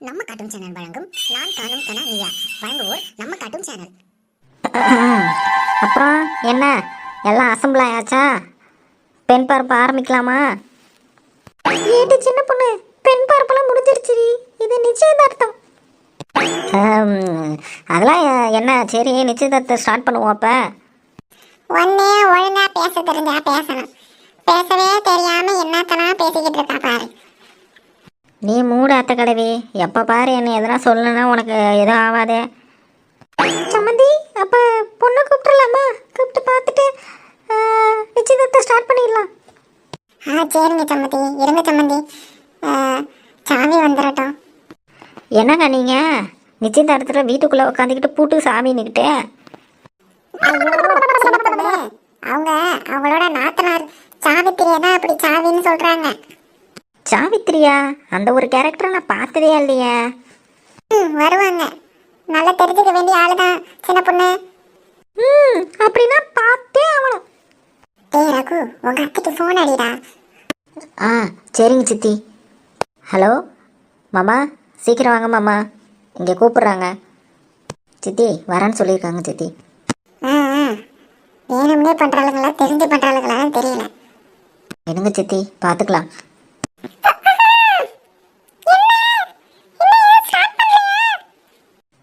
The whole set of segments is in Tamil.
நம்ம கார்ட்டூன் சேனல் வழங்கும் நான் காணும் கனா நீயா வழங்குவோர் நம்ம கார்ட்டூன் சேனல். அப்புறம் என்ன எல்லாம் அசம்பிள் ஆயாச்சா? பெண் பார்ப்பு ஆரம்பிக்கலாமா? ஏட்டு சின்ன பொண்ணு, பெண் பார்ப்பெல்லாம் முடிஞ்சிருச்சு. இது நிச்சயதார்த்தம். அதெல்லாம் என்ன, சரி நிச்சயதார்த்தம் ஸ்டார்ட் பண்ணுவோம். அப்போ ஒன்னே ஒழுங்கா பேச தெரிஞ்சா பேசணும், பேசவே தெரியாம என்னத்தனா பேசிக்கிட்டு இருக்கா பாரு. நீ மூடு அத்தை கடவி, எப்போ பாரு என்ன எதனா சொல்லணும்னா உனக்கு எதுவும் ஆகாதே. சம்மந்தி, அப்போ பொண்ணை கூப்பிட்டுலாமா? கூப்பிட்டு பார்த்துட்டு நிச்சயதார்த்தம் ஸ்டார்ட் பண்ணிடலாம். சரிங்க சம்மந்தி, இருங்க சம்மந்தி, சாமி வந்துடட்டும். என்னங்க நீங்கள் நிச்சயதார்த்தத்தில் வீட்டுக்குள்ளே உட்காந்துக்கிட்டு பூட்டு சாமின்னுக்கிட்டே? அவங்க அவங்களோட நாத்தனார் சாவித்திரியை தான் அப்படி சாவின்னு சொல்றாங்க. சாவித்திரியா? அந்த ஒரு கேரக்டரை நான் பார்த்ததே இல்லையே. வருவாங்க, நல்லா தெரிஞ்சுக்க வேண்டிய ஆளுதான் சின்ன பொண்ணு. அப்படின்னா பார்த்தே ஆகணும். ரகு, உங்க அத்தைக்கு ஃபோன் அடிடா. சரிங்க சித்தி. ஹலோ மாமா, சீக்கிரம் வாங்க மாமா, இங்கே கூப்பிட்றாங்க. சித்தி வரேன்னு சொல்லியிருக்காங்க சித்தி. வேணும்னே பண்றாளுங்களா தெரிஞ்சு பண்றாளுங்களான்னு தெரியல. என்னங்க சித்தி, பார்த்துக்கலாம்.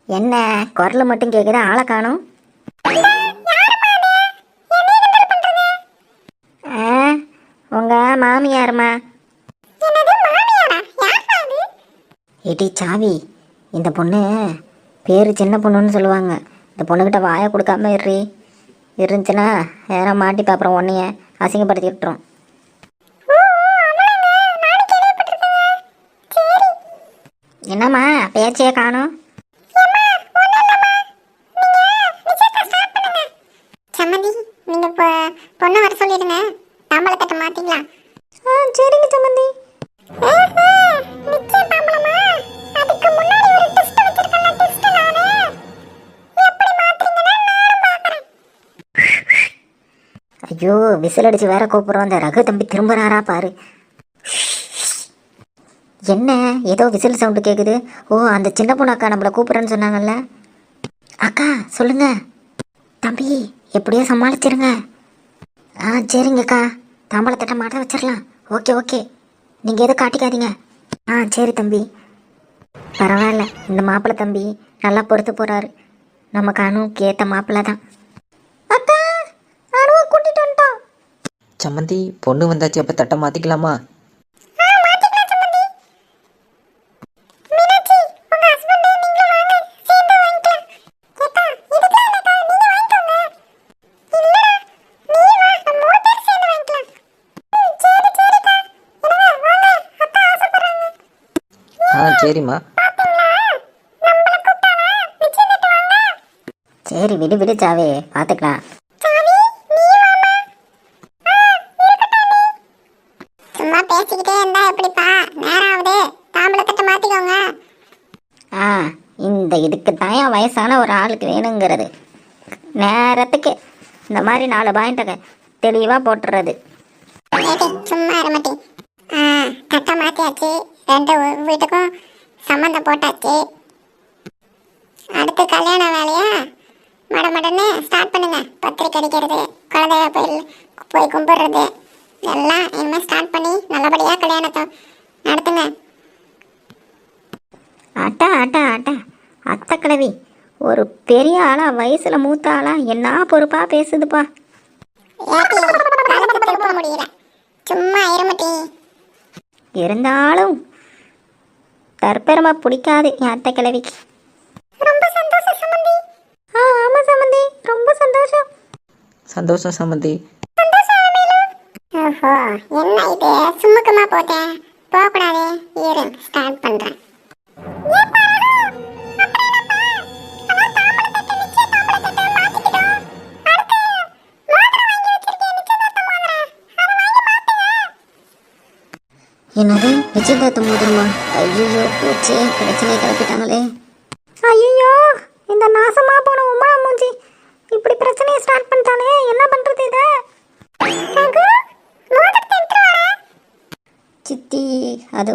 என்ன குரல் மட்டும் கேட்குற, ஆளை காணும்? உங்க மாமியாருமா? ஏடி சாவி, இந்த பொண்ணு பேர் சின்ன பொண்ணுன்னு சொல்லுவாங்க. இந்த பொண்ணுக்கிட்ட வாயை கொடுக்காம இருந்துச்சுன்னா யாரும் மாட்டிப்பா, அப்புறம் உன்னைய அசிங்கப்படுத்தி விட்டுரும். என்னம்மா பேச்சையே காணும்? சம்மந்தி, நீங்க பொண்ணை வர சொல்லிடுங்க, தாம்பளத்தட்டை மாத்திக்கலாம். சரிங்க சம்மந்தி. ஐயோ, விசில் அடிச்சு வேற கூப்பிடுறோம். அந்த ரகு தம்பி திரும்புறாரா பாரு. என்ன ஏதோ விசில் சவுண்டு கேட்குது? ஓ, அந்த சின்ன பொண்ணு அக்கா நம்மளை கூப்பிட்றேன்னு சொன்னாங்கல்ல. அக்கா சொல்லுங்க. தம்பி எப்படியோ சமாளிச்சிருங்க. சரிங்கக்கா, தாம்பளத்தட்டை மாட்ட வச்சிடலாம். ஓகே, நீங்கள் எதுவும் காட்டிக்காதீங்க. சரி தம்பி, பரவாயில்ல. இந்த மாப்பிள்ளை தம்பி நல்லா பொறுத்து போகிறாரு. நமக்கு அணுவுக்கு ஏற்ற மாப்பிள்ளை தான். அக்கா, அணுவை கூட்டிட்டு வந்துட்டோம். சம்மந்தி, பொண்ணு வந்தாச்சு, அப்போ தட்டை மாற்றிக்கலாமா? சரிம்மா. சரி விடு சாவே, பார்த்துக்கலாம். சும்மா பேசிக்கிட்டே இருந்தா எப்படிப்பா, நேரம் ஆகுது, தாம்பளத்தட்டை மாத்திக்கோங்க. இந்த இதுக்கு தான் வயசான ஒரு ஆளுக்கு வேணுங்கிறது. நேரத்துக்கு இந்த மாதிரி 4 பாயிண்ட்டை தெளிவாக போட்டுறது. சும்மா இருமட்டி. தட்டை மாத்தியாச்சு, 2 வீட்டுக்கும் சம்மந்தம் போட்டாச்சு. அடுத்து கல்யாண வேலையா மடமடன்னு ஸ்டார்ட் பண்ணுங்க. பத்திரிக்கை அடிக்கிறது, குலதெய்வ போய் கும்பிடுறது எல்லாம் இனிமேல் ஸ்டார்ட் பண்ணி நல்லபடியாக கல்யாணத்தை நடத்துங்க. ஆட்டா அத்தை கிழவி ஒரு பெரிய ஆளா, வயசுல மூத்த ஆளா, என்ன பொறுப்பா பேசுதுப்பா. முடியல, சும்மா இருமட்டி. இருந்தாலும் தற்பெருமை பிடிக்காது என் அத்தை கிழவிக்கு. ரொம்ப சந்தோஷம் சம்மந்தி. ஆமாம் சம்மந்தி, ரொம்ப சந்தோஷம். சந்தோஷம் சம்மந்தி. ஓஹோ, என்ன இது சும்முக்குமா போட்டேன், போகக்கூடாது. இரு, ஸ்டார்ட் பண்ணுறேன். என்னது நிச்சயதார்த்தம் மோதிரமா? ஐயோ போச்சே, பிரச்சனையை கிளப்பிட்டாங்களே. ஐயோ, இந்த நாசமா போன உமா மூஞ்சி இப்படி பிரச்சனையை ஸ்டார்ட் பண்ணிட்டானே, என்ன பண்றது இதை? சித்தி, அது